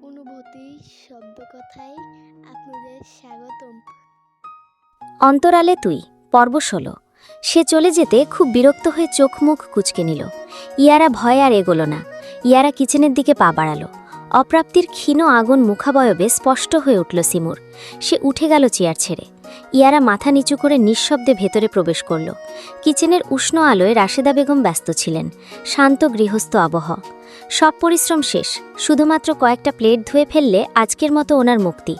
অনুভূতি শব্দকথায় আপনাদের স্বাগতম। অন্তরালে তুই পর্ব ১৬। সে চলে যেতে খুব বিরক্ত হয়ে চোখ মুখ কুঁচকে নিল। ইয়ারা ভয় আর এগোলো না। ইয়ারা কিচেনের দিকে পা বাড়ালো। অপ্রাপ্তির ক্ষীণ আগুন মুখাবয়বে স্পষ্ট হয়ে উঠল সিমুর। সে উঠে গেল চেয়ার ছেড়ে। ইয়ারা মাথা নিচু করে নিঃশব্দে ভেতরে প্রবেশ করল। কিচেনের উষ্ণ আলোয় রাশেদা বেগম ব্যস্ত ছিলেন। শান্ত গৃহস্থ আবহ। সব পরিশ্রম শেষ, শুধুমাত্র কয়েকটা প্লেট ধুয়ে ফেললে আজকের মতো ওনার মুক্তি।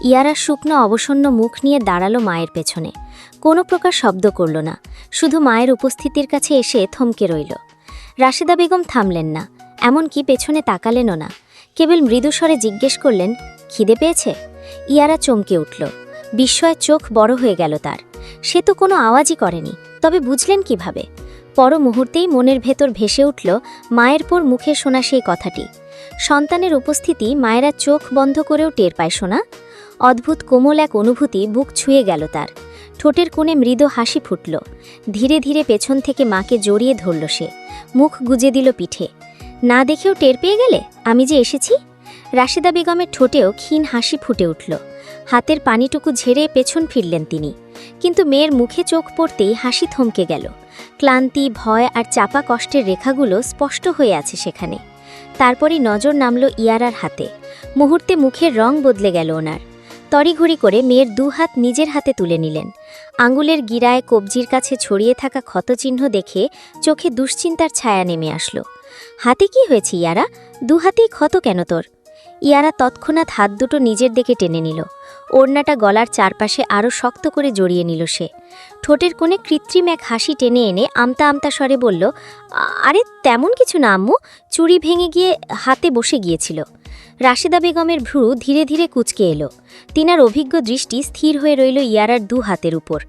ইয়ারা শুকনো অবসন্ন মুখ নিয়ে দাঁড়ালো মায়ের পেছনে। কোনো প্রকার শব্দ করল না, শুধু মায়ের উপস্থিতির কাছে এসে থমকে রইল। রাশেদা বেগম থামলেন না, এমনকি পেছনে তাকালেনও না। কেবল মৃদুস্বরে জিজ্ঞেস করলেন, খিদে পেয়েছে? ইয়ারা চমকে উঠল। বিস্ময়ে চোখ বড় হয়ে গেল তার। সে তো কোনো আওয়াজই করেনি, তবে বুঝলেন কিভাবে? পর মুহূর্তেই মনের ভেতর ভেসে উঠল মায়ের পর মুখে শোনা সেই কথাটি। সন্তানের উপস্থিতি মায়েরা চোখ বন্ধ করেও টের পায় শোনা। অদ্ভুত কোমল এক অনুভূতি বুক ছুঁয়ে গেল তার। ঠোঁটের কোণে মৃদু হাসি ফুটল। ধীরে ধীরে পেছন থেকে মাকে জড়িয়ে ধরল সে। মুখ গুজে দিল পিঠে। না দেখেও টের পেয়ে গেলে আমি যে এসেছি? রাশেদা বেগমের ঠোঁটেও ক্ষীণ হাসি ফুটে উঠল। হাতের পানিটুকু ঝেড়ে পেছন ফিরলেন তিনি। কিন্তু মেয়ের মুখে চোখ পড়তেই হাসি থমকে গেল। ক্লান্তি, ভয় আর চাপা কষ্টের রেখাগুলো স্পষ্ট হয়ে আছে সেখানে। তারপরই নজর নামল ইয়ারার হাতে। মুহূর্তে মুখের রং বদলে গেল ওনার। তড়িঘড়ি করে মেয়ের দুহাত নিজের হাতে তুলে নিলেন। আঙুলের গিরায় কবজির কাছে ছড়িয়ে থাকা ক্ষতচিহ্ন দেখে চোখে দুশ্চিন্তার ছায়া নেমে আসলো। হাতে কি হয়েছে ইয়ারা? দুহাতেই ক্ষত কেন তোর? ইয়ারা তৎক্ষণাৎ হাত দুটো নিজের দিকে টেনে নিল। ওড়নাটা গলার চারপাশে আরও শক্ত করে জড়িয়ে নিল সে। ঠোঁটের কোণে কৃত্রিম এক হাসি টেনে এনে আমতা আমতা স্বরে বলল, আরে তেমন কিছু না আম্মু, চুড়ি ভেঙে গিয়ে হাতে বসে গিয়েছিল। রাশেদা বেগমের ভ্রু ধীরে ধীরে কুঁচকে এলো। তিনার অভিজ্ঞ দৃষ্টি স্থির হয়ে রইল ইয়ারার দু হাতের উপর।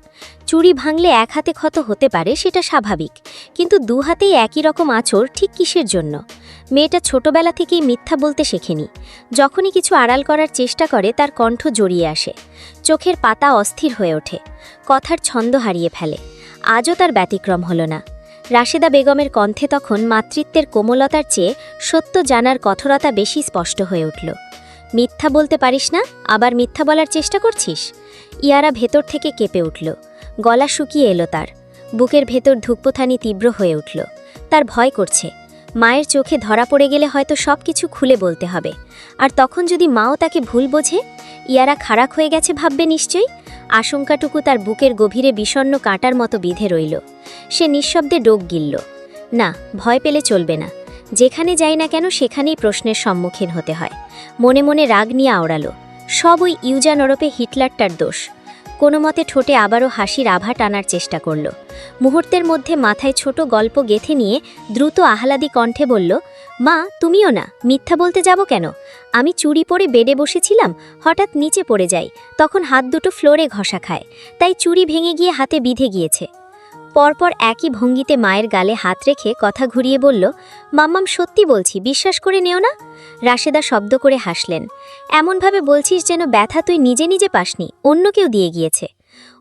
চুড়ি ভাঙলে এক হাতে ক্ষত হতে পারে, সেটা স্বাভাবিক, কিন্তু দু হাতেই একই রকম আঁচড় ঠিক কিসের জন্য? মেয়েটা ছোটবেলা থেকেই মিথ্যা বলতে শেখেনি। যখনই কিছু আড়াল করার চেষ্টা করে তার কণ্ঠ জড়িয়ে আসে। চোখের পাতা অস্থির হয়ে ওঠে। কথার ছন্দ হারিয়ে ফেলে। আজও তার ব্যতিক্রম হল না। রাশেদা বেগমের কণ্ঠে তখন মাতৃত্বের কোমলতার চেয়ে সত্য জানার কঠোরতা বেশি স্পষ্ট হয়ে উঠল। মিথ্যা বলতে পারিস না, আবার মিথ্যা বলার চেষ্টা করছিস? ইয়ারা ভেতর থেকে কেঁপে উঠল। গলা শুকিয়ে এলো তার। বুকের ভেতর ধুকপোথানি তীব্র হয়ে উঠল। তার ভয় করছে। মায়ের চোখে ধরা পড়ে গেলে হয়তো সব কিছু খুলে বলতে হবে। আর তখন যদি মাও তাকে ভুল বোঝে? ইয়ারা খারাপ হয়ে গেছে ভাববে নিশ্চয়ই। আশঙ্কাটুকু তার বুকের গভীরে বিষণ্ণ কাঁটার মতো বিঁধে রইল। সে নিঃশব্দে ডোক গিলল। না, ভয় পেলে চলবে না। যেখানে যাই না কেন সেখানেই প্রশ্নের সম্মুখীন হতে হয়। মনে মনে রাগ নিয়ে আওড়ালো, সব ওই ইউজান ওরফে হিটলারটার দোষ। কোনো মতে ঠোঁটে আবারও হাসির আভা টানার চেষ্টা করল। মুহূর্তের মধ্যে মাথায় ছোট গল্প গেঁথে নিয়ে দ্রুত আহ্লাদি কণ্ঠে বলল, মা তুমিও না, মিথ্যা বলতে যাব কেন? আমি চুড়ি পরে বেডে বসেছিলাম, হঠাৎ নিচে পড়ে যাই, তখন হাত দুটো ফ্লোরে ঘষা খায়, তাই চুড়ি ভেঙে গিয়ে হাতে বিঁধে গিয়েছে। পরপর একই ভঙ্গিতে মায়ের গালে হাত রেখে কথা ঘুরিয়ে বলল, মাম্মাম সত্যি বলছি, বিশ্বাস করে নেও না? রাশেদা শব্দ করে হাসলেন। এমনভাবে বলছিস যেন ব্যথা তুই নিজে নিজে পাসনি, অন্য কেউ দিয়ে গিয়েছে।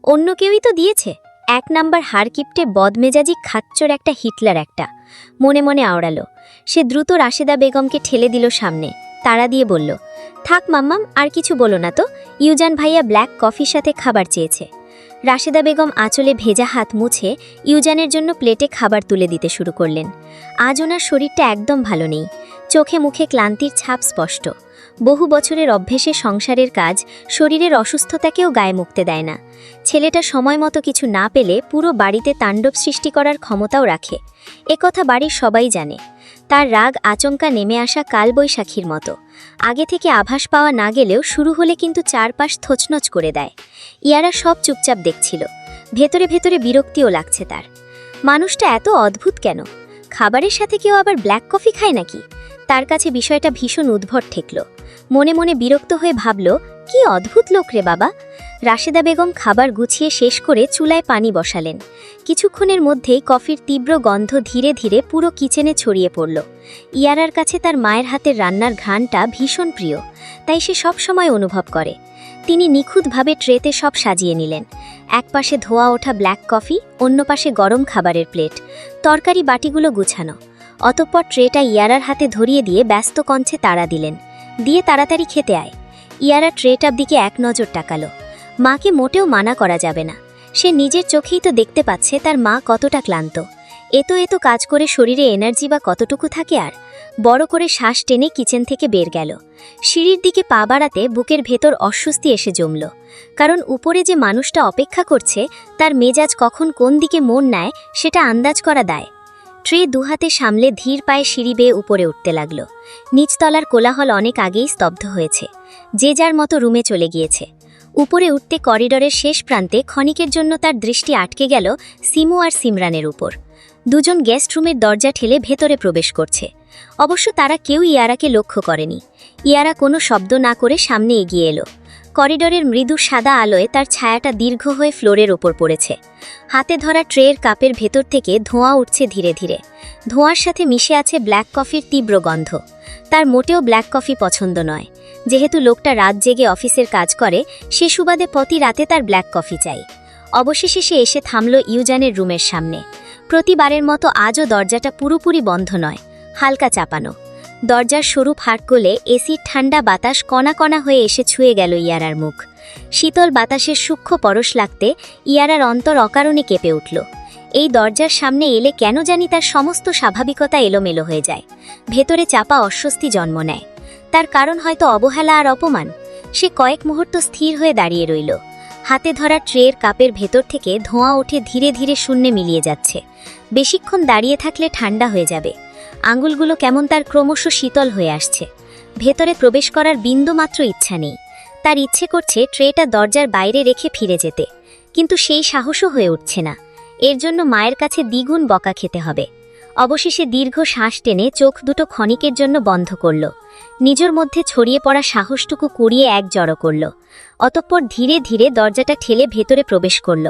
অন্য কেউই তো দিয়েছে। এক নাম্বার হাড়কিপটে বদমেজাজি খাচ্চর একটা হিটলার একটা। মনে মনে আওড়ালো। সে দ্রুত রাশেদা বেগমকে ঠেলে দিল সামনে। তাড়া দিয়ে বলল, থাক মাম্মাম, আর কিছু বলো না তো। ইউজান ভাইয়া ব্ল্যাক কফির সাথে খাবার চেয়েছে। রাশেদা বেগম আঁচলে ভেজা হাত মুছে ইউজানের জন্য প্লেটে খাবার তুলে দিতে শুরু করলেন। আজ ওনার শরীরটা একদম ভালো নেই। চোখে মুখে ক্লান্তির ছাপ স্পষ্ট। বহু বছরের অভ্যেসে সংসারের কাজ শরীরের অসুস্থতাকেও গায়ে মুখতে দেয় না। ছেলেটা সময় মতো কিছু না পেলে পুরো বাড়িতে তাণ্ডব সৃষ্টি করার ক্ষমতাও রাখে। একথা বাড়ির সবাই জানে। তার রাগ আচমকা নেমে আসা কালবৈশাখীর মতো। আগে থেকে আভাস পাওয়া না গেলেও শুরু হলে কিন্তু চারপাশ থচনচ করে দেয়। ইয়ারা সব চুপচাপ দেখছিল। ভেতরে ভেতরে বিরক্তিও লাগছে তার। মানুষটা এত অদ্ভুত কেন? খাবারের সাথে কেউ আবার ব্ল্যাক কফি খায় নাকি? তার কাছে বিষয়টা ভীষণ উদ্ভট ঠেকল। মনে মনে বিরক্ত হয়ে ভাবল, কি অদ্ভুত লোক রে বাবা। রাশেদা বেগম খাবার গুছিয়ে শেষ করে চুলায় পানি বসালেন। কিছুক্ষণের মধ্যেই কফির তীব্র গন্ধ ধীরে ধীরে পুরো কিচেনে ছড়িয়ে পড়ল। ইয়ারার কাছে তার মায়ের হাতের রান্নার ঘ্রাণটা ভীষণ প্রিয়, তাই সে সব সময় অনুভব করে। তিনি নিখুঁতভাবে ট্রেতে সব সাজিয়ে নিলেন। এক পাশে ধোয়া ওঠা ব্ল্যাক কফি, অন্য পাশে গরম খাবারের প্লেট, তরকারি বাটিগুলো গুছানো। অতঃপর ট্রেটা ইয়ারার হাতে ধরিয়ে দিয়ে ব্যস্ত কণ্ঠে তাড়া দিলেন, দিয়ে তাড়াতাড়ি খেতে আয়। ইয়ারা ট্রেটার দিকে এক নজর তাকালো। মাকে মোটেও মানা করা যাবে না, সে নিজের চোখেই তো দেখতে পাচ্ছে তার মা কতটা ক্লান্ত। এত কাজ করে শরীরে এনার্জি বা কতটুকু থাকে আর। বড় করে শ্বাস টেনে কিচেন থেকে বের গেল। সিঁড়ির দিকে পা বাড়াতে বুকের ভেতর অস্বস্তি এসে জমল, কারণ উপরে যে মানুষটা অপেক্ষা করছে তার মেজাজ কখন কোন দিকে মন নেয় সেটা আন্দাজ করা দায়। ট্রে দুহাতে সামলে ধীর পায়ে সিঁড়ি বেয়ে উপরে উঠতে লাগল। নিচতলার কোলাহল অনেক আগেই স্তব্ধ হয়েছে, যে যার মতো রুমে চলে গিয়েছে। উপরে উঠতে করিডরের শেষ প্রান্তে ক্ষণিকের জন্য তার দৃষ্টি আটকে গেল সিমু আর সিমরানের উপর। দুজন গেস্ট রুমের দরজা ঠেলে ভেতরে প্রবেশ করছে। অবশ্য তারা কেউ ইয়ারাকে লক্ষ্য করেনি। ইয়ারা কোনো শব্দ না করে সামনে এগিয়ে এলো। করিডরের মৃদু সাদা আলোয় তার ছায়াটা দীর্ঘ হয়ে ফ্লোরের ওপর পড়েছে। হাতে ধরা ট্রের কাপের ভেতর থেকে ধোঁয়া উঠছে ধীরে ধীরে। ধোঁয়ার সাথে মিশে আছে ব্ল্যাক কফির তীব্র গন্ধ। তার মোটেও ব্ল্যাক কফি পছন্দ নয়। যেহেতু লোকটা রাত জেগে অফিসের কাজ করে, সে সুবাদে প্রতি রাতে তার ব্ল্যাক কফি চাই। অবশেষে সে এসে থামল ইউজানের রুমের সামনে। প্রতিবারের মতো আজও দরজাটা পুরোপুরি বন্ধ নয়, হালকা চাপানো। দরজার সরু ফাঁক গলে এসির ঠান্ডা বাতাস কণা কণা হয়ে এসে ছুঁয়ে গেল ইয়ারার মুখ। শীতল বাতাসের সূক্ষ্ম পরশ লাগতে ইয়ারার অন্তর অকারণে কেঁপে উঠল। এই দরজার সামনে এলে কেন জানি তার সমস্ত স্বাভাবিকতা এলোমেলো হয়ে যায়। ভেতরে চাপা অস্বস্তি জন্ম নেয়। তার কারণ হয়তো অবহেলা আর অপমান। সে কয়েক মুহূর্ত স্থির হয়ে দাঁড়িয়ে রইল। হাতে ধরা ট্রের কাপের ভেতর থেকে ধোঁয়া উঠে ধীরে ধীরে শূন্যে মিলিয়ে যাচ্ছে। বেশিক্ষণ দাঁড়িয়ে থাকলে ঠান্ডা হয়ে যাবে। আঙুলগুলো কেমন তার ক্রমশ শীতল হয়ে আসছে। ভেতরে প্রবেশ করার বিন্দুমাত্র ইচ্ছা নেই। তার ইচ্ছে করছে ট্রেটা দরজার বাইরে রেখে ফিরে যেতে, কিন্তু সেই সাহসও হয়ে উঠছে না। এর জন্য মায়ের কাছে দ্বিগুণ বকা খেতে হবে। অবশেষে দীর্ঘ শ্বাস টেনে চোখ দুটো ক্ষণিকের জন্য বন্ধ করল। নিজের মধ্যে ছড়িয়ে পড়া সাহসটুকু কুড়িয়ে এক জড়ো করল। অতঃপর ধীরে ধীরে দরজাটা ঠেলে ভেতরে প্রবেশ করল।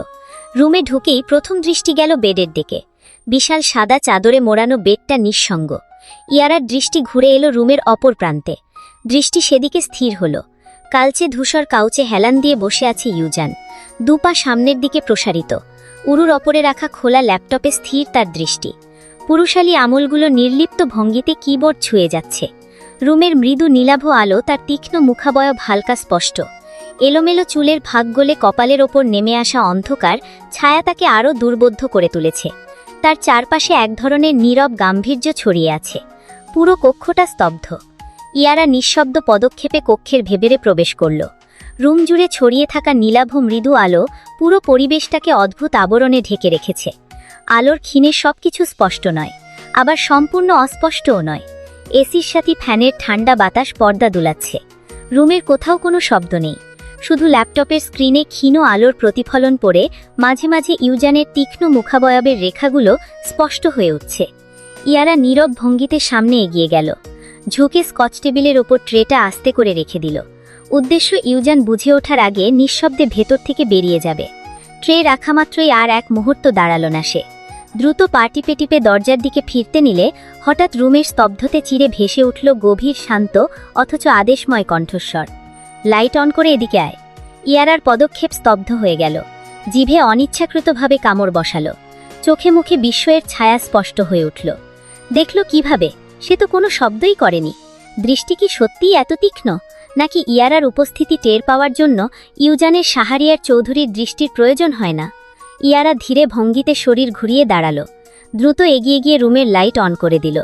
রুমে ঢুকেই প্রথম দৃষ্টি গেল বেডের দিকে। বিশাল সাদা চাদরে মোড়ানো বেডটা নিঃসঙ্গ। ইয়ারার দৃষ্টি ঘুরে এলো রুমের অপর প্রান্তে। দৃষ্টি সেদিকে স্থির হল। কালচে ধূসর কাউচে হেলান দিয়ে বসে আছে ইউজান, দুপা সামনের দিকে প্রসারিত। উরুর ওপরে রাখা খোলা ল্যাপটপে স্থির তার দৃষ্টি। পুরুষালী আমলগুলো নির্লিপ্ত ভঙ্গিতে কিবোর্ড ছুঁয়ে যাচ্ছে। রুমের মৃদু নীলাভ আলো তার তীক্ষ্ণ মুখাবয়ব হালকা স্পষ্ট। এলোমেলো চুলের ভাগ গলে কপালের ওপর নেমে আসা অন্ধকার ছায়া তাকে আরও দুর্বোধ্য করে তুলেছে। তার চারপাশে এক ধরনের নীরব গাম্ভীর্য ছড়িয়ে আছে। পুরো কক্ষটা স্তব্ধ। ইয়ারা নিঃশব্দ পদক্ষেপে কক্ষের ভেতরে প্রবেশ করল। রুম জুড়ে ছড়িয়ে থাকা নীলাভ মৃদু আলো পুরো পরিবেশটাকে অদ্ভুত আবরণে ঢেকে রেখেছে। আলোর ক্ষীণে সবকিছু স্পষ্ট নয়, আবার সম্পূর্ণ অস্পষ্টও নয়। এসির সাথে ফ্যানের ঠান্ডা বাতাস পর্দা দুলাচ্ছে। রুমের কোথাও কোনো শব্দ নেই, শুধু ল্যাপটপের স্ক্রিনে ক্ষীণ আলোর প্রতিফলন পড়ে মাঝে মাঝে ইউজানের তীক্ষ্ণ মুখাবয়বের রেখাগুলো স্পষ্ট হয়ে উঠছে। ইয়ারা নীরব ভঙ্গিতে সামনে এগিয়ে গেল। ঝুঁকে স্কচ টেবিলের ওপর ট্রেটা আস্তে করে রেখে দিল। উদ্দেশ্য ইউজান বুঝে ওঠার আগে নিঃশব্দে ভেতর থেকে বেরিয়ে যাবে। ট্রে রাখা মাত্রই আর এক মুহূর্ত দাঁড়াল না সে। দ্রুত পা টিপে টিপে দরজার দিকে ফিরতে নিলে হঠাৎ রুমের স্তব্ধতে চিরে ভেসে উঠল গভীর শান্ত অথচ আদেশময় কণ্ঠস্বর, লাইট অন করে এদিকে আয়। ইয়ারার পদক্ষেপ স্তব্ধ হয়ে গেল। জিভে অনিচ্ছাকৃতভাবে কামড় বসালো। চোখে মুখে বিস্ময়ের ছায়া স্পষ্ট হয়ে উঠল। দেখল কিভাবে, সে তো কোনো শব্দই করেনি। দৃষ্টি কি সত্যিই এত তীক্ষ্ণ, নাকি ইয়ারার উপস্থিতি টের পাওয়ার জন্য ইউজানের শাহরিয়ার চৌধুরীর দৃষ্টির প্রয়োজন হয় না? ইয়ারা ধীরে ভঙ্গিতে শরীর ঘুরিয়ে দাঁড়াল। দ্রুত এগিয়ে গিয়ে রুমের লাইট অন করে দিল।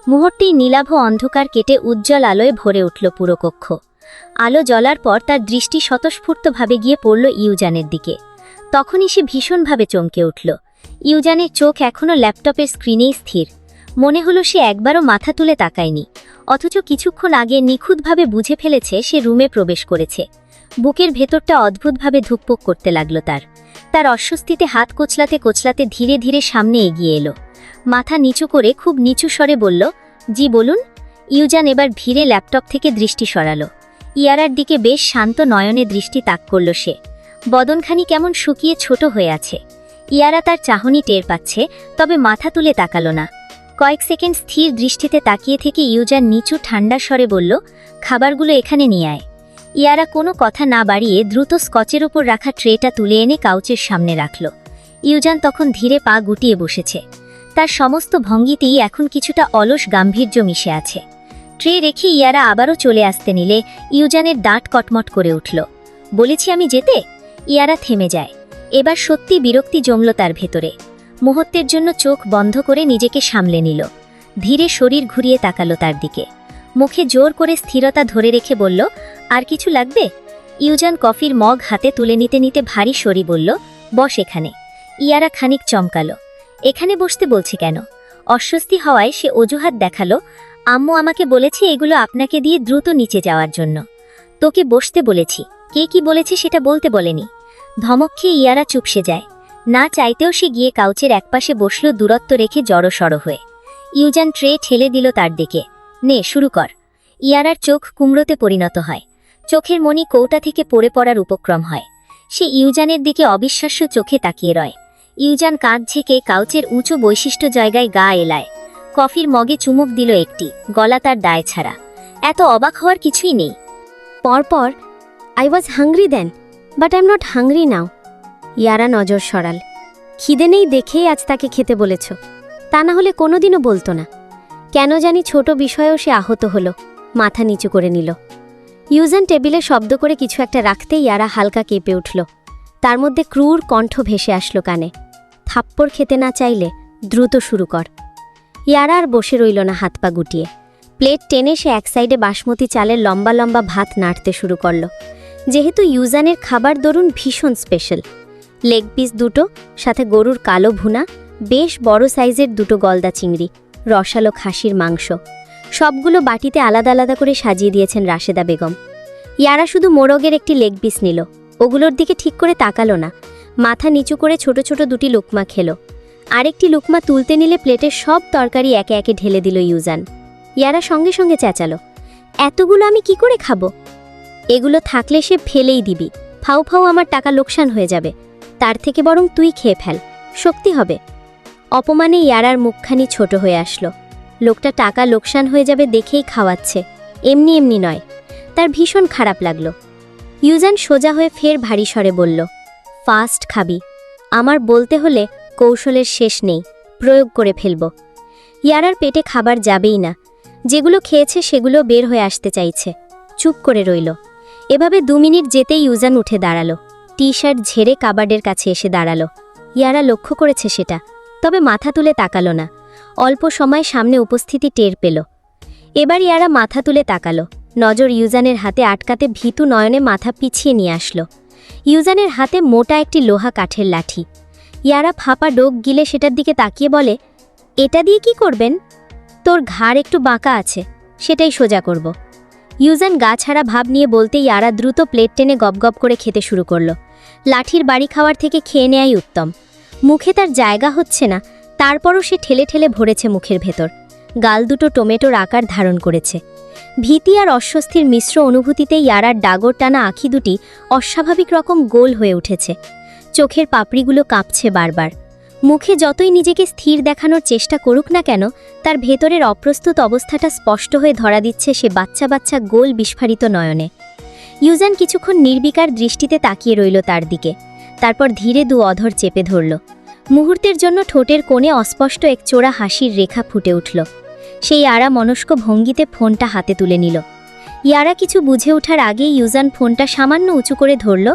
মুহূর্তেই নীলাভ অন্ধকার কেটে উজ্জ্বল আলোয় ভরে উঠল পুরো কক্ষ। আলো জ্বলার পর তার দৃষ্টি স্বতঃস্ফূর্তভাবে গিয়ে পড়ল ইউজানের দিকে। তখনই সে ভীষণভাবে চমকে উঠল। ইউজানের চোখ এখনও ল্যাপটপের স্ক্রিনেই স্থির। মনে হলো সে একবারও মাথা তুলে তাকায়নি, অথচ কিছুক্ষণ আগে নিখুঁতভাবে বুঝে ফেলেছে সে রুমে প্রবেশ করেছে। বুকের ভেতরটা অদ্ভুতভাবে ধুকপুক করতে লাগল তার অস্বস্তিতে হাত কোচলাতে কোচলাতে ধীরে ধীরে সামনে এগিয়ে এলো। মাথা নিচু করে খুব নিচু স্বরে বলল, জি বলুন। ইউজান এবার ধীরে ল্যাপটপ থেকে দৃষ্টি সরালো। ইয়ারার দিকে বেশ শান্ত নয়নে দৃষ্টি তাক করল সে। বদনখানি কেমন শুকিয়ে ছোট হয়ে আছে। ইয়ারা তার চাহনি টের পাচ্ছে, তবে মাথা তুলে তাকালো না। কয়েক সেকেন্ড স্থির দৃষ্টিতে তাকিয়ে থেকে ইউজান নিচু ঠান্ডা স্বরে বলল, খাবারগুলো এখানে নিয়ে আয়। ইয়ারা কোনো কথা না বাড়িয়ে দ্রুত স্কচের ওপর রাখা ট্রেটা তুলে এনে কাউচের সামনে রাখল। ইউজান তখন ধীরে পা গুটিয়ে বসেছে। তার সমস্ত ভঙ্গিতেই এখন কিছুটা অলস গাম্ভীর্য মিশে আছে। ট্রে রেখে ইয়ারা আবারও চলে আসতে নিলে ইউজানের দাঁত কটমট করে উঠল। বলেছি আমি যেতে। ইয়ারা থেমে যায়। এবার সত্যি বিরক্তি জমল তার ভেতরে। মুহূর্তের জন্য চোখ বন্ধ করে নিজেকে সামলে নিল। ধীরে শরীর ঘুরিয়ে তাকালো তার দিকে। মুখে জোর করে স্থিরতা ধরে রেখে বলল, আর কিছু লাগবে? ইউজান কফির মগ হাতে তুলে নিতে নিতে ভারী সরি বলল, বস এখানে। ইয়ারা খানিক চমকালো। এখানে বসতে বলছে কেন? অস্বস্তি হওয়ায় সে অজুহাত দেখালো, আম্মু আমাকে বলেছে এগুলো আপনাকে দিয়ে দ্রুত নিচে যাওয়ার জন্য। তোকে বসতে বলেছি, কে কি বলেছে সেটা বলতে বলেনি। ধমক খেয়ে ইয়ারা চুপসে যায়। না চাইতেও সে গিয়ে কাউচের একপাশে বসল দূরত্ব রেখে জড়সড় হয়ে। ইউজান ট্রে ঠেলে দিল তার দিকে। নে শুরু কর। ইয়ারার চোখ কুমড়োতে পরিণত হয়। চোখের মণি কৌটা থেকে পড়ে পড়ার উপক্রম হয়। সে ইউজানের দিকে অবিশ্বাস্য চোখে তাকিয়ে রয়। ইউজান কাঁধ ঝেঁকে কাউচের উঁচু বৈশিষ্ট্য জায়গায় গা এলায়। কফির মগে চুমুক দিল একটি, গলা তার দায় ছাড়া। এত অবাক হওয়ার কিছুই নেই। পরপর I was hungry then, but I am not hungry now. ইয়ারা নজর সরাল। খিদে নেই দেখেই আজ তাকে খেতে বলেছ, তা না হলে কোনোদিনও বলতো না। কেন জানি ছোট বিষয়েও সে আহত হলো, মাথা নিচু করে নিল। ইউজান টেবিলে শব্দ করে কিছু একটা রাখতেই ইয়ারা হালকা কেঁপে উঠল। তার মধ্যে ক্রূর কণ্ঠ ভেসে আসলো কানে, থাপ্পড় খেতে না চাইলে দ্রুত শুরু কর। ইয়ারা আর বসে রইল না হাত পা গুটিয়ে। প্লেট টেনে সে এক সাইডে বাসমতি চালের লম্বা লম্বা ভাত নাড়তে শুরু করল। যেহেতু ইউজানের খাবার দরুন ভীষণ স্পেশাল। লেগ পিস দুটো, সাথে গরুর কালো ভুনা, বেশ বড় সাইজের দুটো গলদা চিংড়ি, রসালো খাসির মাংস, সবগুলো বাটিতে আলাদা আলাদা করে সাজিয়ে দিয়েছেন রাশেদা বেগম। ইয়ারা শুধু মোরগের একটি লেগ পিস নিল। ওগুলোর দিকে ঠিক করে তাকালো না, মাথা নিচু করে ছোট ছোট দুটি লুকমা খেল। আরেকটি লুকমা তুলতে নিলে প্লেটের সব তরকারি একে একে ঢেলে দিল ইউজান। ইয়ারা সঙ্গে সঙ্গে চেঁচালো, এতগুলো আমি কি করে খাবো? এগুলো থাকলে সে ফেলেই দিবি, ফাউ ফাউ আমার টাকা লোকসান হয়ে যাবে। তার থেকে বরং তুই খেয়ে ফেল, শক্তি হবে। অপমানে ইয়ারার মুখখানি ছোট হয়ে আসলো। লোকটা টাকা লোকসান হয়ে যাবে দেখেই খাওয়াচ্ছে, এমনি এমনি নয়। তার ভীষণ খারাপ লাগলো। ইউজান সোজা হয়ে ফের ভারী স্বরে বলল, ফাস্ট খাবি। আমার বলতে হলে কৌশলের শেষ নেই, প্রয়োগ করে ফেলব। ইয়ারার পেটে খাবার যাবেই না। যেগুলো খেয়েছে সেগুলো বের হয়ে আসতে চাইছে। চুপ করে রইল। এভাবে 2 মিনিট যেতেই ইউজান উঠে দাঁড়ালো। টি শার্ট ঝেড়ে কাবার্ডের কাছে এসে দাঁড়ালো। ইয়ারা লক্ষ্য করেছে সেটা, তবে মাথা তুলে তাকালো না। অল্প সময় সামনে উপস্থিতি টের পেল। এবার ইয়ারা মাথা তুলে তাকালো। নজর ইউজানের হাতে আটকাতে ভীতু নয়নে মাথা পিছিয়ে নিয়ে আসলো। ইউজানের হাতে মোটা একটি লোহা কাঠের লাঠি। ইয়ারা ফাঁপা ডোক গিলে সেটার দিকে তাকিয়ে বলে, এটা দিয়ে কি করবেন? তোর ঘাড় একটু বাঁকা আছে, সেটাই সোজা করব। ইউজান গা ছাড়া ভাব নিয়ে বলতে ইয়ারা দ্রুত প্লেট টেনে গপগপ করে খেতে শুরু করলো। লাঠির বাড়ি খাওয়ার থেকে খেয়ে নেয়াই উত্তম। মুখে তার জায়গা হচ্ছে না, তারপরও সে ঠেলে ঠেলে ভরেছে মুখের ভেতর। গাল দুটো টমেটোর আকার ধারণ করেছে। ভীতি আর অস্বস্তির মিশ্র অনুভূতিতে ইয়ারার ডাগর টানা আঁখি দুটি অস্বাভাবিক রকম গোল হয়ে উঠেছে। চোখের পাপড়িগুলো কাঁপছে বারবার। মুখে যতই নিজেকে স্থির দেখানোর চেষ্টা করুক না কেন, তার ভেতরের অপ্রস্তুত অবস্থাটা স্পষ্ট হয়ে ধরা দিচ্ছে সে বাচ্চা বাচ্চা গোল বিস্ফারিত নয়নে। ইউজান কিছুক্ষণ নির্বিকার দৃষ্টিতে তাকিয়ে রইল তার দিকে। তারপর ধীরে 2 অধর চেপে ধরল। মুহূর্তের জন্য ঠোঁটের কোণে অস্পষ্ট এক চোরা হাসির রেখা ফুটে উঠল। সেই ইয়ারা মনস্ক ভঙ্গিতে ফোনটা হাতে তুলে নিল। ইয়ারা কিছু বুঝে ওঠার আগেই ইউজান ফোনটা সামান্য উঁচু করে ধরল।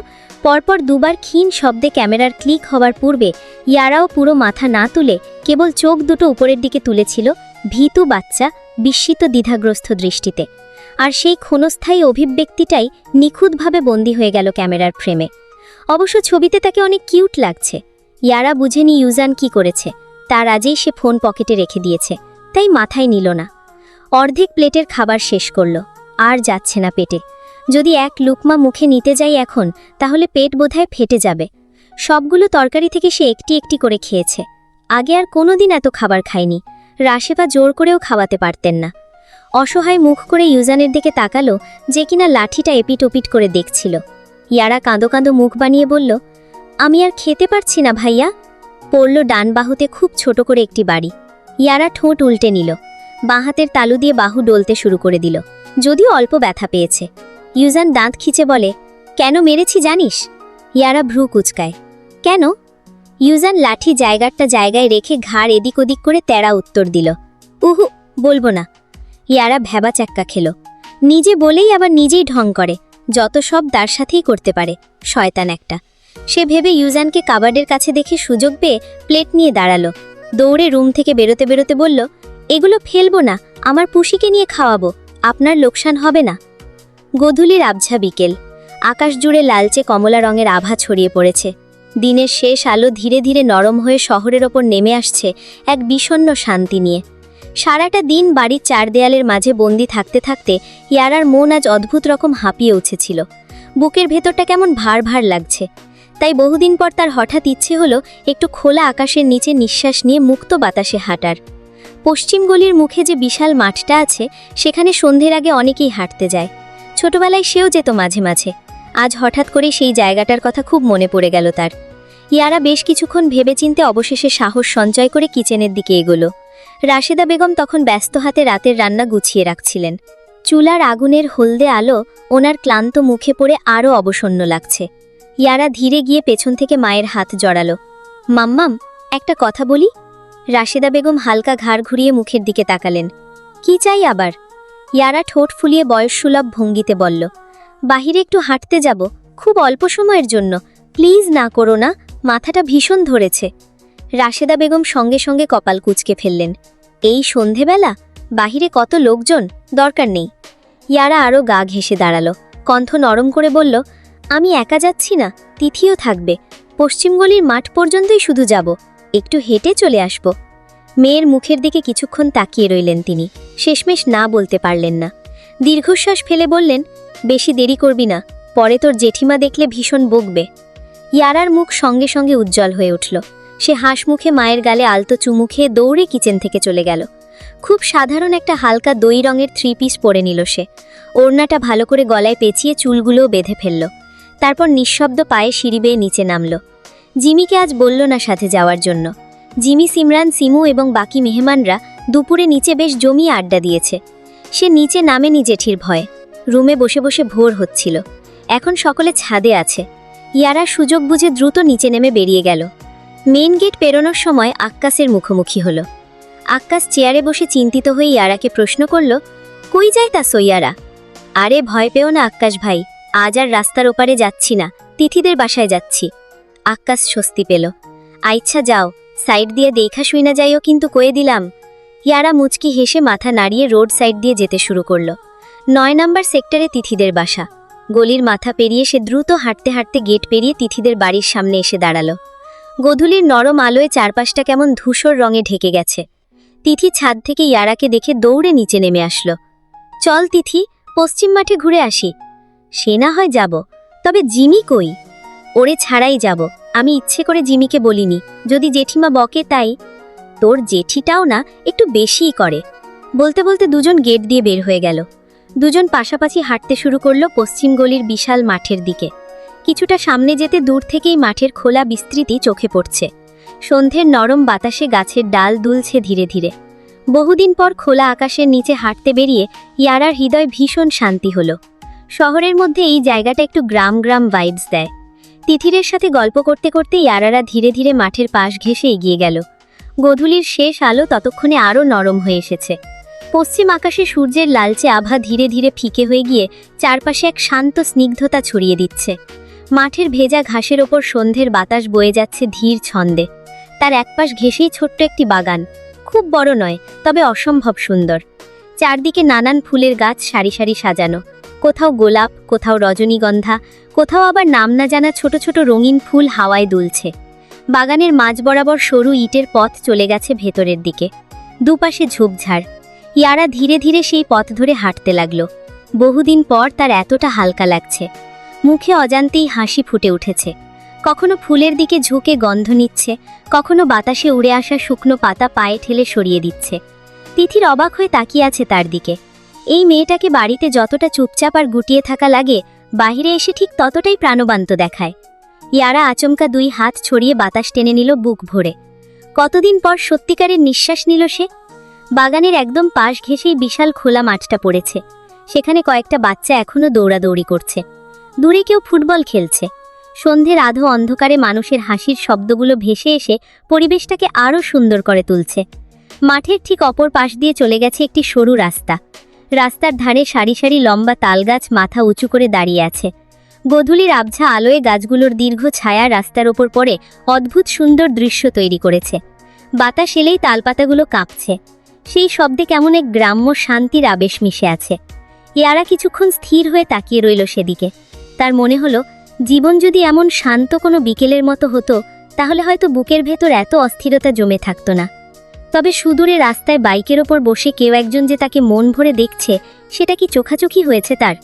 পরপর 2বার ক্ষীণ শব্দে ক্যামেরার ক্লিক হবার পূর্বে ইয়ারাও পুরো মাথা না তুলে কেবল চোখ দুটো উপরের দিকে তুলেছিল, ভীতু বাচ্চা বিস্মিত দ্বিধাগ্রস্ত দৃষ্টিতে। আর সেই ক্ষণস্থায়ী অভিব্যক্তিটাই নিখুঁতভাবে বন্দী হয়ে গেল ক্যামেরার ফ্রেমে। অবশ্য ছবিতে তাকে অনেক কিউট লাগছে। ইয়ারা বুঝেনি ইউজান কি করেছে। তার আগেই সে ফোন পকেটে রেখে দিয়েছে, তাই মাথায় নিল না। অর্ধেক প্লেটের খাবার শেষ করল। আর যাচ্ছে না পেটে। যদি এক লুকমা মুখে নিতে যাই এখন, তাহলে পেট বোধহয় ফেটে যাবে। সবগুলো তরকারি থেকে সে একটি একটি করে খেয়েছে। আগে আর কোনোদিন এত খাবার খায়নি। রাশেফা জোর করেও খাওয়াতে পারতেন না। অসহায় মুখ করে ইউজানের দিকে তাকালো, যে কিনা লাঠিটা এপিটোপিট করে দেখছিল। ইয়ারা কাঁদো কাঁদো মুখ বানিয়ে বলল, আমি আর খেতে পারছি না ভাইয়া। পড়ল ডান বাহুতে খুব ছোট করে একটি বাড়ি। ইয়ারা ঠোঁট উল্টে নিল। বাঁ হাতের তালু দিয়ে বাহু ডলতে শুরু করে দিল, যদিও অল্প ব্যথা পেয়েছে। ইউজান দাঁত খিচে বলে, কেন মেরেছি জানিস? ইয়ারা ভ্রু কুচকায়। কেন? ইউজান লাঠি জায়গাটা জায়গায় রেখে ঘাড় এদিক ওদিক করে তেড়া উত্তর দিল, উহু, বলবো না। ইয়ারা ভ্যাবা চাক্কা খেল। নিজে বলেই আবার নিজেই ঢং করে, যত সব তার সাথেই করতে পারে, শয়তান একটা। সে ভেবে ইউজানকে কাবার্ডের কাছে দেখে সুযোগ পেয়ে প্লেট নিয়ে দাঁড়ালো। দৌড়ে রুম থেকে বেরোতে বেরোতে বলল, এগুলো ফেলবো না, আমার পুষিকে নিয়ে খাওয়াবো, আপনার লোকসান হবে না। গোধূলির আবঝা বিকেল, আকাশ জুড়ে লালচে কমলা রঙের আভা ছড়িয়ে পড়েছে। দিনের শেষ আলো ধীরে ধীরে নরম হয়ে শহরের ওপর নেমে আসছে এক বিষণ্ণ শান্তি নিয়ে। সারাটা দিন বাড়ির চার দেয়ালের মাঝে বন্দি থাকতে থাকতে ইয়ারার মন আজ অদ্ভুত রকম হাঁপিয়ে উঠেছিল। বুকের ভেতরটা কেমন ভার ভার লাগছে। তাই বহুদিন পর তার হঠাৎ ইচ্ছে হলো একটু খোলা আকাশের নিচে নিঃশ্বাস নিয়ে মুক্ত বাতাসে হাঁটার। পশ্চিম গলির মুখে যে বিশাল মাঠটা আছে, সেখানে সন্ধ্যের আগে অনেকেই হাঁটতে যায়। ছোটবেলায় সেও যেত মাঝে মাঝে। আজ হঠাৎ করে সেই জায়গাটার কথা খুব মনে পড়ে গেল তার। ইয়ারা বেশ কিছুক্ষণ ভেবেচিন্তে অবশেষে সাহস সঞ্চয় করে কিচেনের দিকে এগোলো। রাশেদা বেগম তখন ব্যস্ত হাতে রাতের রান্না গুছিয়ে রাখছিলেন। চুলার আগুনের হলদে আলো ওনার ক্লান্ত মুখে পড়ে আরও অবসন্ন লাগছে। ইয়ারা ধীরে গিয়ে পেছন থেকে মায়ের হাত জড়ালো। মাম্মাম, একটা কথা বলি? রাশেদা বেগম হালকা ঘাড় ঘুরিয়ে মুখের দিকে তাকালেন। কি চাই আবার? ইয়ারা ঠোঁট ফুলিয়ে বয়সসুলভ ভঙ্গিতে বলল, বাহিরে একটু হাঁটতে যাব, খুব অল্প সময়ের জন্য, প্লিজ না করো না, মাথাটা ভীষণ ধরেছে। রাশেদা বেগম সঙ্গে সঙ্গে কপাল কুঁচকে ফেললেন। এই সন্ধেবেলা? বাহিরে কত লোকজন, দরকার নেই। ইয়ারা আরও গা ঘেঁষে দাঁড়ালো, কণ্ঠ নরম করে বলল, আমি একা যাচ্ছি না, তিথিও থাকবে। পশ্চিম গলির মাঠ পর্যন্তই শুধু যাব, একটু হেঁটে চলে আসব। মেয়ের মুখের দিকে কিছুক্ষণ তাকিয়ে রইলেন তিনি, শেষমেশ না বলতে পারলেন না। দীর্ঘশ্বাস ফেলে বললেন, বেশি দেরি করবি না, পরে তোর জেঠিমা দেখলে ভীষণ বকবে। ইয়ারার মুখ সঙ্গে সঙ্গে উজ্জ্বল হয়ে উঠল। সে হাসমুখে মায়ের গালে আলতো চুমু খেয়ে দৌড়ে কিচেন থেকে চলে গেল। খুব সাধারণ একটা হালকা দই রঙের 3 পিস পরে নিল সে। ওড়নাটা ভালো করে গলায় পেঁচিয়ে চুলগুলোও বেঁধে ফেলল। তারপর নিঃশব্দ পায়ে সিঁড়ি বেয়ে নিচে নামল। জিমিকে আজ বলল না সাথে যাওয়ার জন্য। জিমি, সিমরান, সিমু এবং বাকি মেহমানরা দুপুরে নিচে বেশ জমিয়ে আড্ডা দিয়েছে। সে নিচে নামেনি জেঠির ভয়ে। রুমে বসে বসে ভোর হচ্ছিল। এখন সকলে ছাদে আছে। ইয়ারা সুযোগ বুঝে দ্রুত নিচে নেমে বেরিয়ে গেল। মেন গেট পেরোনোর সময় আক্কাসের মুখোমুখি হলো। আক্কাস চেয়ারে বসে চিন্তিত হয়ে ইয়ারাকে প্রশ্ন করল, কই যাইতাছো ইয়ারা? আরে ভয় পেও না আক্কাস ভাই, আজ আর রাস্তার ওপারে যাচ্ছি না, তিথিদের বাসায় যাচ্ছি। আক্কাস স্বস্তি পেল। আচ্ছা যাও, সাইড দিয়ে দেখা শুই না যাইও কিন্তু কয়ে দিলাম। ইয়ারা মুচকি হেসে মাথা নাড়িয়ে রোড সাইড দিয়ে যেতে শুরু করল। 9 নম্বর সেক্টরে তিথিদের বাসা। গলির মাথা পেরিয়ে সে দ্রুত হাঁটতে হাঁটতে গেট পেরিয়ে তিথিদের বাড়ির সামনে এসে দাঁড়ালো। গোধূলির নরম আলোয় চারপাশটা কেমন ধূসর রঙে ঢেকে গেছে। তিথি ছাদ থেকে ইয়ারাকে দেখে দৌড়ে নিচে নেমে আসলো। চল তিথি, পশ্চিম মাঠে ঘুরে আসি। সে না হয় যাব, তবে জিমি কই? ওরে ছাড়াই যাব, আমি ইচ্ছে করে জিমিকে বলিনি, যদি জেঠিমা বকে তাই। তোর জেঠিটাও না একটু বেশিই করে। বলতে বলতে দুজন গেট দিয়ে বের হয়ে গেল। দুজন পাশাপাশি হাঁটতে শুরু করলো পশ্চিম গলির বিশাল মাঠের দিকে। কিছুটা সামনে যেতে দূর থেকেই মাঠের খোলা বিস্তৃতি চোখে পড়ছে। সন্ধ্যের নরম বাতাসে গাছের ডাল দুলছে ধীরে ধীরে। বহুদিন পর খোলা আকাশের নিচে হাঁটতে বেরিয়ে ইয়ারার হৃদয় ভীষণ শান্তি হলো। শহরের মধ্যে এই জায়গাটা একটু গ্রাম গ্রাম ভাইবস দেয়। তিথিরের সাথে গল্প করতে করতে ইয়ারারা ধীরে ধীরে মাঠের পাশ ঘেঁষে এগিয়ে গেল। গোধূলির শেষ আলো ততক্ষণে আরও নরম হয়ে এসেছে। পশ্চিম আকাশে সূর্যের লালচে আভা ধীরে ধীরে ফিকে হয়ে গিয়ে চারপাশে এক শান্ত স্নিগ্ধতা ছড়িয়ে দিচ্ছে। মাঠের ভেজা ঘাসের ওপর সন্ধ্যের বাতাস বয়ে যাচ্ছে ধীর ছন্দে। তার একপাশ ঘেঁষেই ছোট্ট একটি বাগান, খুব বড় নয়, তবে অসম্ভব সুন্দর। চারদিকে নানান ফুলের গাছ সারি সারি সাজানো, কোথাও গোলাপ, কোথাও রজনীগন্ধা, কোথাও আবার নাম না জানা ছোট ছোট রঙিন ফুল হাওয়ায় দুলছে। বাগানের মাঝ বরাবর সরু ইটের পথ চলে গেছে ভেতরের দিকে, দুপাশে ঝোপঝাড়। ইয়ারা ধীরে ধীরে সেই পথ ধরে হাঁটতে লাগলো। বহুদিন পর তার এতটা হালকা লাগছে। মুখে অজান্তেই হাসি ফুটে উঠেছে। কখনো ফুলের দিকে ঝুঁকে গন্ধ নিচ্ছে, কখনো বাতাসে উড়ে আসা শুকনো পাতা পায়ে ঠেলে সরিয়ে দিচ্ছে। তিথির অবাক হয়ে তাকিয়ে আছে তার দিকে। এই মেয়েটাকে বাড়িতে যতটা চুপচাপ আর গুটিয়ে থাকা লাগে, বাহিরে এসে ঠিক ততটাই প্রাণবন্ত দেখায়। ইয়ারা আচমকা 2 হাত ছড়িয়ে বাতাস টেনে নিল বুক ভরে। কতদিন পর সত্যিকারের নিঃশ্বাস নিল সে। বাগানের একদম পাশ ঘেঁষেই বিশাল খোলা মাঠটা পড়েছে। সেখানে কয়েকটা বাচ্চা এখনো দৌড়াদৌড়ি করছে। দূরে কেউ ফুটবল খেলছে। সন্ধ্যের আধো অন্ধকারে মানুষের হাসির শব্দগুলো ভেসে এসে পরিবেশটাকে আরও সুন্দর করে তুলছে। মাঠের ঠিক অপর পাশ দিয়ে চলে গেছে একটি সরু রাস্তা। রাস্তার ধারে সারি সারি লম্বা তালগাছ মাথা উঁচু করে দাঁড়িয়ে আছে। গোধূলির আবঝা আলোয় গাছগুলোর দীর্ঘ ছায়া রাস্তার ওপর পড়ে অদ্ভুত সুন্দর দৃশ্য তৈরি করেছে। বাতাস এলেই তালপাতাগুলো কাঁপছে। সেই শব্দে কেমন এক গ্রাম্য শান্তির আবেশ মিশে আছে। ইয়ারা কিছুক্ষণ স্থির হয়ে তাকিয়ে রইল সেদিকে। তার মনে হলো, জীবন যদি এমন শান্ত কোনো বিকেলের মতো হতো তাহলে হয়তো বুকের ভেতর এত অস্থিরতা জমে থাকতো না। তবে সুদূরে রাস্তায় বাইকের ওপর বসে কেউ একজন যে তাকে মন ভরে দেখছে, সেটা কি চোখাচোখি হয়েছে তার?